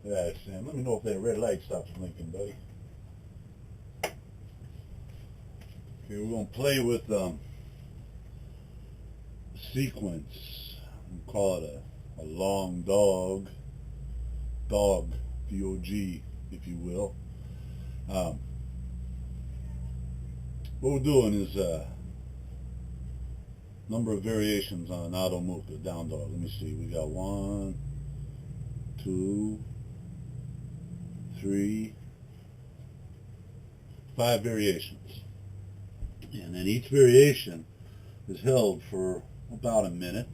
Yeah, Sam. Let me know if that red light stops blinking, buddy. Okay, we're going to play with sequence. We call it a long dog. Dog, D-O-G, if you will. What we're doing is number of variations on Adho Mukha, down dog. Let me see. We got 1, 2, 3, 5 variations. And then each variation is held for about a minute.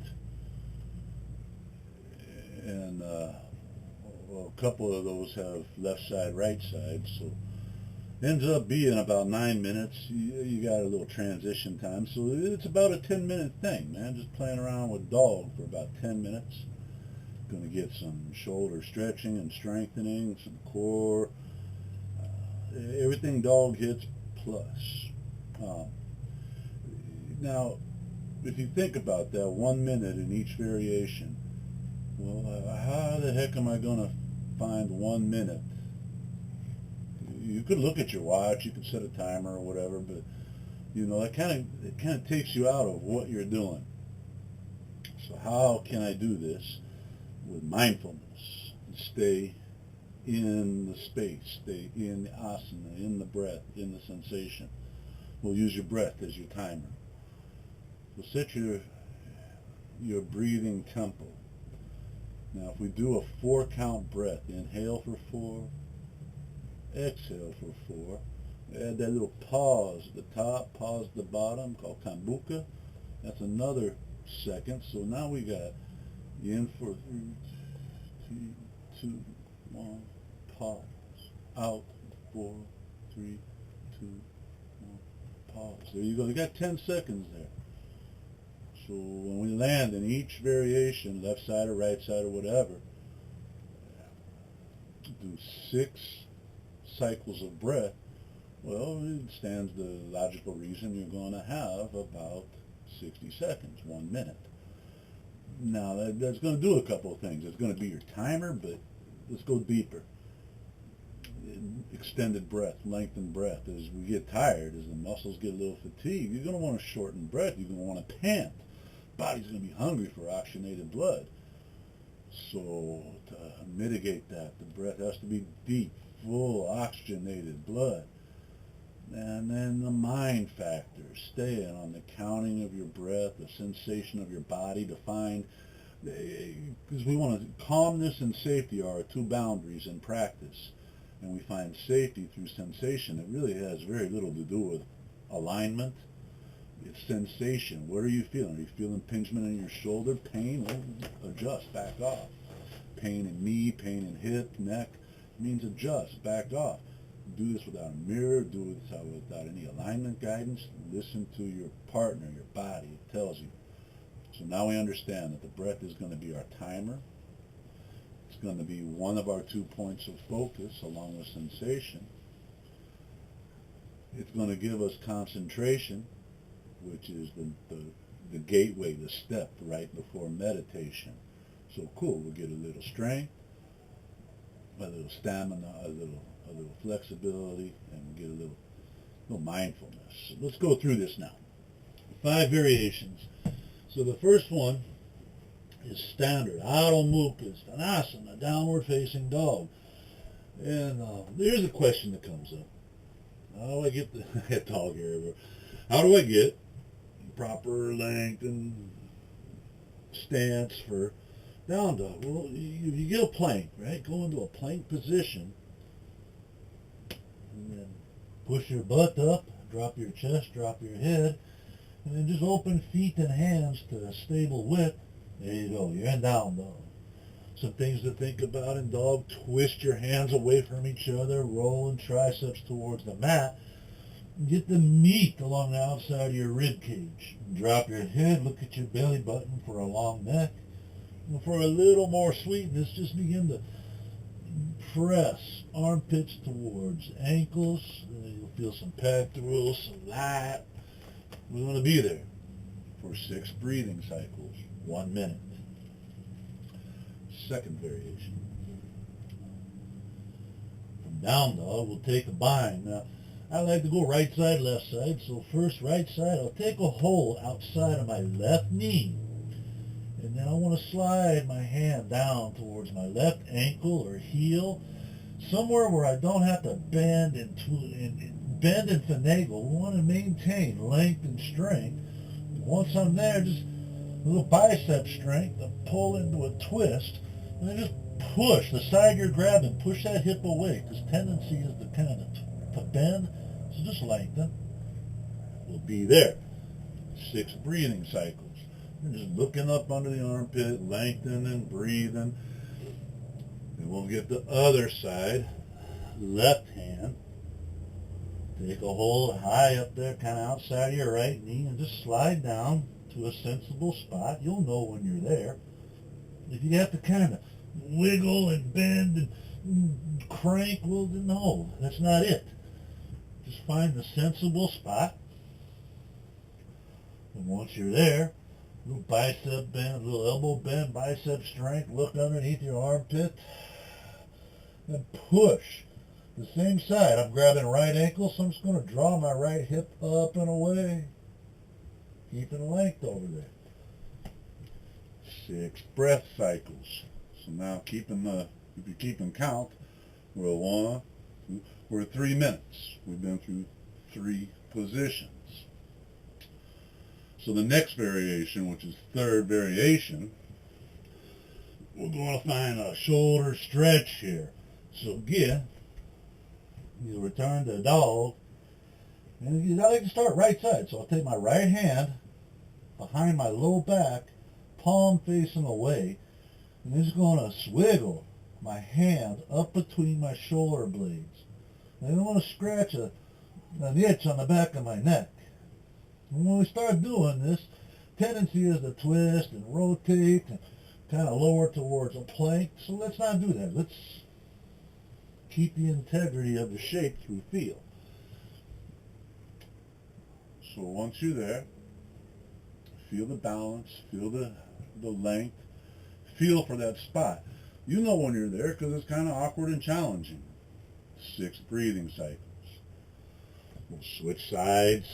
And a couple of those have left side, right side. So ends up being about 9 minutes. You got a little transition time. So it's about a 10-minute thing, man. Just playing around with dog for about 10 minutes. Going to get some shoulder stretching and strengthening, some core, everything dog hits plus. Now, if you think about that, 1 minute in each variation, well, how the heck am I going to find 1 minute? You could look at your watch, you could set a timer or whatever, but you know, it kind of takes you out of what you're doing. So how can I do this with mindfulness? Stay in the space, stay in the asana, in the breath, in the sensation. We'll use your breath as your timer. So set your breathing tempo. Now if we do a 4-count breath, inhale for 4, exhale for 4, add that little pause at the top, pause at the bottom, called kambuka. That's another second. So now we got in for 3, 2, 1, pause, out, 4, 3, 2, 1, pause. There you go. You got 10 seconds there. So when we land in each variation, left side or right side or whatever, do 6 cycles of breath. Well, it stands the logical reason you're going to have about 60 seconds, 1 minute. Now, that's going to do a couple of things. It's going to be your timer, but let's go deeper. Extended breath, lengthened breath. As we get tired, as the muscles get a little fatigued, you're going to want to shorten breath. You're going to want to pant. Body's going to be hungry for oxygenated blood. So to mitigate that, the breath has to be deep, full oxygenated blood. And then the mind factor, staying on the counting of your breath, the sensation of your body to find, because we want to, calmness and safety are our 2 boundaries in practice. And we find safety through sensation. It really has very little to do with alignment. It's sensation. What are you feeling? Are you feeling impingement in your shoulder? Pain? Well, adjust, back off. Pain in knee, pain in hip, neck, means adjust, back off. Do this without a mirror, do this without any alignment guidance. Listen to your partner, your body, it tells you. So now we understand that the breath is going to be our timer. It's going to be one of our 2 points of focus along with sensation. It's going to give us concentration, which is the gateway, the step right before meditation. So cool, we'll get a little strength, a little stamina, a little flexibility, and we'll get a little mindfulness. So let's go through this now. 5 variations. So the first one is standard Adho Mukha, Svanasana, downward facing dog. And there's a question that comes up. How do I get the dog here everywhere? How do I get proper length and stance for down dog? Well, you get a plank, right? Go into a plank position and then push your butt up, drop your chest, drop your head, and then just open feet and hands to a stable width. There you go, you're in down dog. Some things to think about in dog: twist your hands away from each other, rolling triceps towards the mat. Get the meat along the outside of your rib cage. Drop your head, look at your belly button for a long neck. And for a little more sweetness, just begin to press armpits towards ankles. You'll feel some pectorals, some lat. We're going to be there for 6 breathing cycles, 1 minute. Second variation. Down dog, we'll take a bind. Now, I like to go right side, left side. So first, right side, I'll take a hold outside of my left knee. And then I want to slide my hand down towards my left ankle or heel, somewhere where I don't have to bend and finagle. We want to maintain length and strength. Once I'm there, just a little bicep strength to pull into a twist, and then just push the side you're grabbing. Push that hip away, because tendency is to kind of to bend. So just lengthen. We'll be there. 6 breathing cycles. You're just looking up under the armpit, lengthening, breathing. And we'll get the other side. Left hand. Take a hold high up there, kind of outside of your right knee, and just slide down to a sensible spot. You'll know when you're there. If you have to kind of wiggle and bend and crank, well, no, that's not it. Just find the sensible spot. And once you're there, a little bicep bend, a little elbow bend, bicep strength, look underneath your armpit, and push. The same side. I'm grabbing right ankle, so I'm just going to draw my right hip up and away. Keeping length over there. 6 breath cycles. So now if you're keeping count, we're at 1, 2, we're at 3 minutes. We've been through 3 positions. So the next variation, which is third variation, we're going to find a shoulder stretch here. So again, you return to dog, and I like to start right side. So I'll take my right hand behind my low back, palm facing away, and I'm just going to swiggle my hand up between my shoulder blades. And I don't want to scratch an itch on the back of my neck. And when we start doing this, tendency is to twist and rotate and kind of lower towards a plank. So let's not do that. Let's keep the integrity of the shape through feel. So once you're there, feel the balance, feel the length, feel for that spot. You know when you're there because it's kind of awkward and challenging. 6 breathing cycles. We'll switch sides.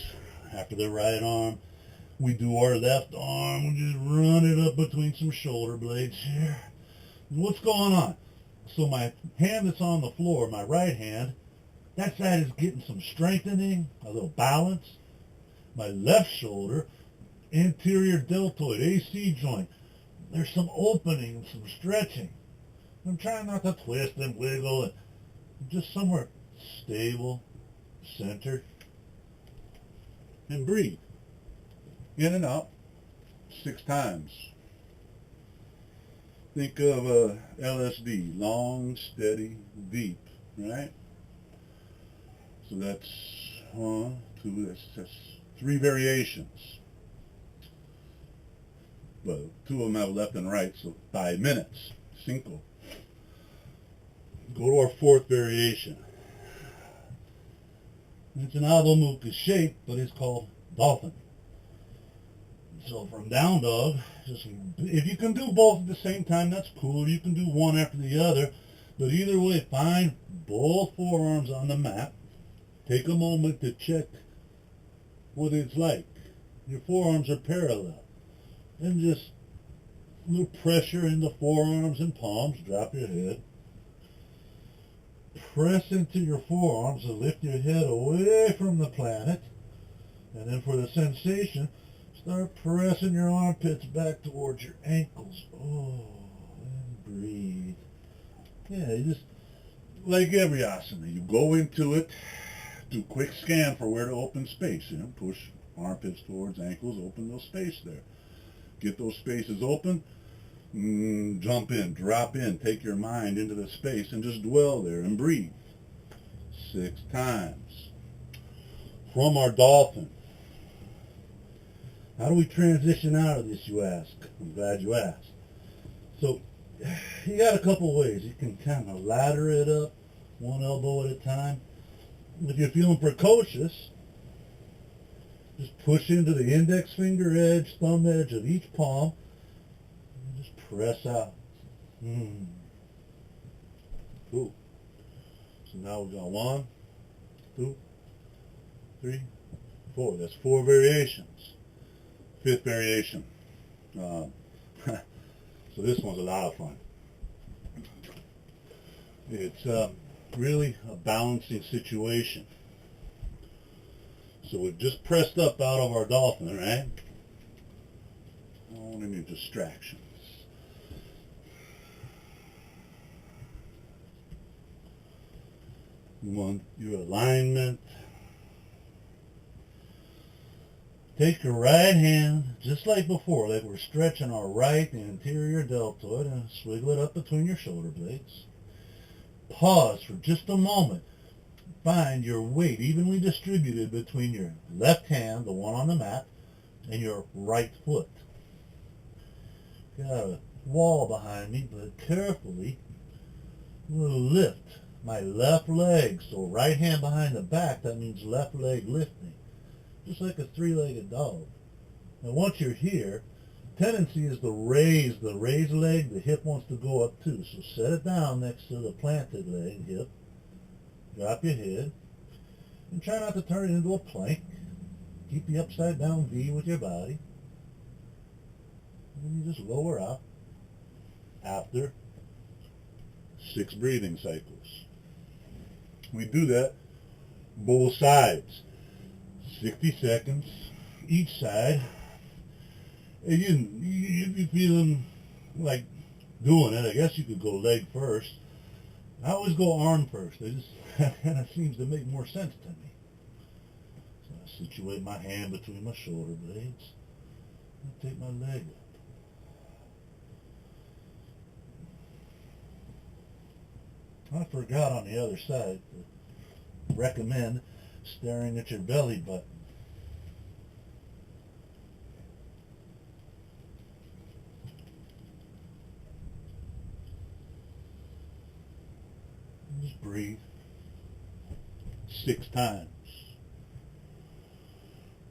After the right arm, we do our left arm. We just run it up between some shoulder blades here. What's going on? So my hand that's on the floor, my right hand, that side is getting some strengthening, a little balance. My left shoulder, anterior deltoid, AC joint, there's some opening and some stretching. I'm trying not to twist and wiggle, and just somewhere stable, centered, and breathe. In and out 6 times. Think of LSD, long, steady, deep, right? So that's 1, 2, that's 3 variations. Well, 2 of them have left and right, so 5 minutes. 5. Go to our 4th variation. It's an Adho Mukha shape, but it's called dolphin. So from down dog, just if you can do both at the same time, that's cool. You can do one after the other, but either way, find both forearms on the mat. Take a moment to check what it's like. Your forearms are parallel, and just a little pressure in the forearms and palms. Drop your head. Press into your forearms to lift your head away from the planet, and then for the sensation, start pressing your armpits back towards your ankles. Oh, and breathe. Yeah, you just, like every asana, you go into it, do a quick scan for where to open space. Push armpits towards ankles, open those space there. Get those spaces open, jump in, drop in, take your mind into the space and just dwell there and breathe. 6 times. From our dolphin. How do we transition out of this, you ask? I'm glad you asked. So, you got a couple ways. You can kind of ladder it up, one elbow at a time. If you're feeling precocious, just push into the index finger edge, thumb edge of each palm, and just press out. Cool. So now we're going 1, 2, 3, 4. That's 4 variations. 5th variation. So this one's a lot of fun. It's really a balancing situation. So we've just pressed up out of our dolphin, right? I don't want any distractions. You want your alignment. Take your right hand, just like before, like we're stretching our right anterior deltoid, and swiggle it up between your shoulder blades. Pause for just a moment. Find your weight evenly distributed between your left hand, the one on the mat, and your right foot. Got a wall behind me, but carefully I'm going to lift my left leg. So right hand behind the back, that means left leg lifting. Just like a three-legged dog. Now once you're here, tendency is to raise the raised leg. The hip wants to go up too. So set it down next to the planted leg, hip. Drop your head. And try not to turn it into a plank. Keep the upside down V with your body. And then you just lower out after 6 breathing cycles. We do that both sides. 60 seconds each side. And if you're feeling like doing it, I guess you could go leg first. I always go arm first. That kind of seems to make more sense to me. So I situate my hand between my shoulder blades and take my leg up. I forgot on the other side to recommend staring at your belly button. And just breathe 6 times.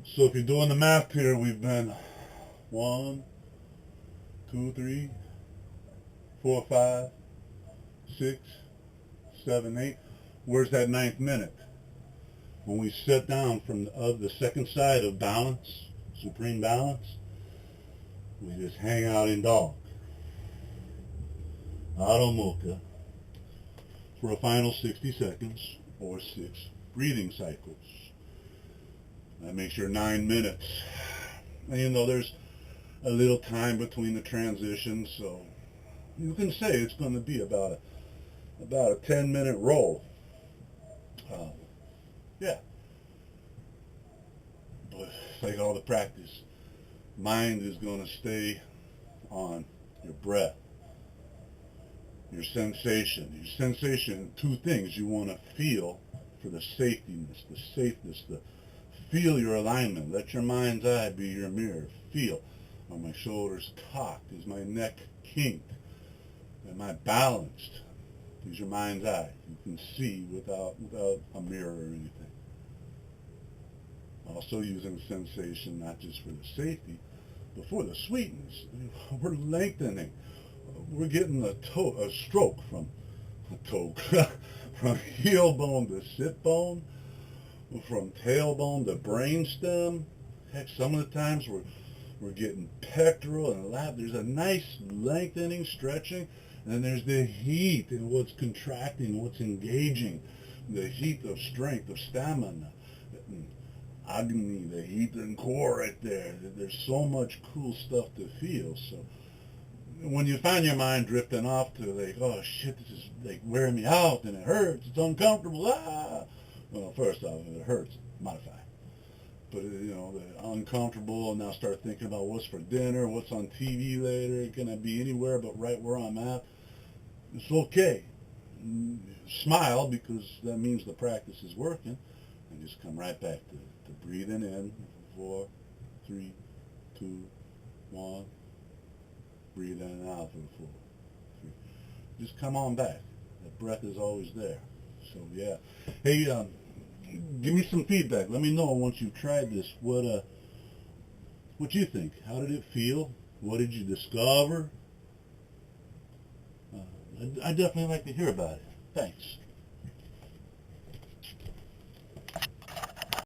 So if you're doing the math here, we've been 1, 2, 3, 4, 5, 6, 7, 8. Where's that 9th minute? When we sit down from the second side of balance, supreme balance, we just hang out in dog. Adho Mukha for a final 60 seconds or 6 breathing cycles. That makes your 9 minutes. And you know there's a little time between the transitions, so you can say it's going to be about a 10-minute roll. Yeah. But like all the practice, mind is going to stay on your breath, your sensation. Your sensation, 2 things you want to feel for the safetyness, the safeness, the feel your alignment. Let your mind's eye be your mirror. Feel. Are my shoulders cocked? Is my neck kinked? Am I balanced? Is your mind's eye. You can see without a mirror or anything. Also using sensation not just for the safety, but for the sweetness. We're lengthening. We're getting a stroke from from heel bone to sit bone, from tailbone to brainstem. Heck, some of the times we're getting pectoral and lat. There's a nice lengthening, stretching. And then there's the heat and what's contracting, what's engaging, the heat of strength, of stamina, agni, the heat and core right there. There's so much cool stuff to feel. So when you find your mind drifting off to like, oh shit, this is like wearing me out and it hurts, it's uncomfortable, well, first off, if it hurts, modify. But the uncomfortable, and now start thinking about what's for dinner, what's on TV later, can I be anywhere but right where I'm at? It's okay. Smile, because that means the practice is working, and just come right back to breathing in. 4, 3, 2, 1. Breathe in and out for 4, 3. Just come on back. That breath is always there. So yeah. Hey, give me some feedback. Let me know once you've tried this what you think. How did it feel? What did you discover? I'd definitely like to hear about it. Thanks.